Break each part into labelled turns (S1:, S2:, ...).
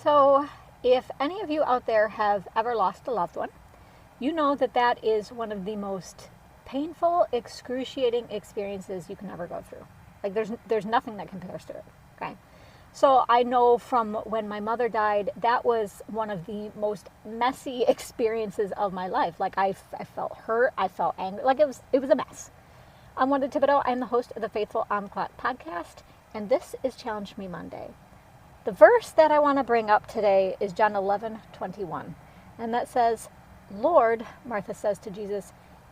S1: So, if any of you out there have ever lost a loved one, you know that that is one of the most painful, excruciating experiences you can ever go through. Like there's nothing that compares to it. Okay. So I know from when my mother died, that was one of the most messy experiences of my life. Like I felt hurt, I felt angry, like it was a mess. I'm Wanda Thibodeau. I'm the host of the Faithful Unpack podcast, and this is Challenge Me Monday. The verse that I want to bring up today is John 11:21, and that says, "Lord," Martha says to Jesus,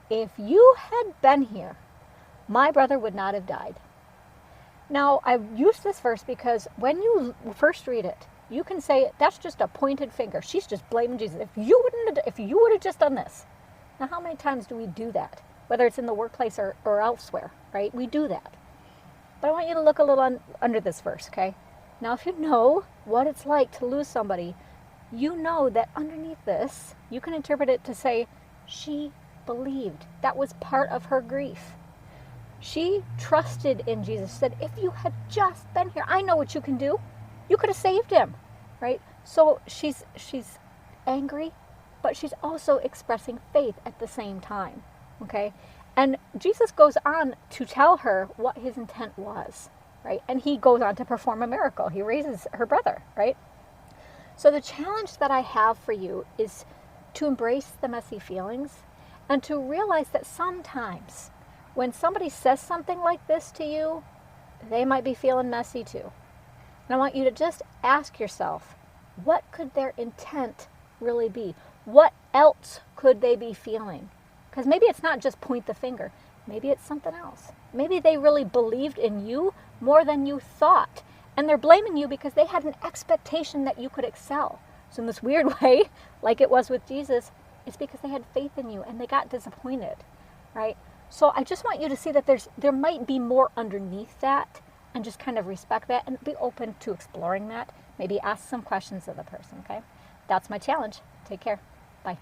S1: "if you had been here, my brother would not have died." Now, I use this verse because when you first read it, you can say that's just a pointed finger. She's just blaming Jesus. If you would have just done this. Now, how many times do we do that? Whether it's in the workplace or elsewhere, right? We do that. But I want you to look a little under this verse, okay? Now, if you know what it's like to lose somebody, you know that underneath this, you can interpret it to say, she believed. That was part of her grief. She trusted in Jesus. She said, if you had just been here, I know what you can do. You could have saved him, right? So she's angry, but she's also expressing faith at the same time, okay? And Jesus goes on to tell her what his intent was, right? And he goes on to perform a miracle. He raises her brother, right? So the challenge that I have for you is to embrace the messy feelings and to realize that sometimes when somebody says something like this to you, they might be feeling messy too. And I want you to just ask yourself, what could their intent really be? What else could they be feeling? Because maybe it's not just point the finger. Maybe it's something else. Maybe they really believed in you more than you thought. And they're blaming you because they had an expectation that you could excel. So in this weird way, like it was with Jesus, it's because they had faith in you and they got disappointed, right? So I just want you to see that there might be more underneath that, and just kind of respect that and be open to exploring that. Maybe ask some questions of the person, okay? That's my challenge. Take care. Bye.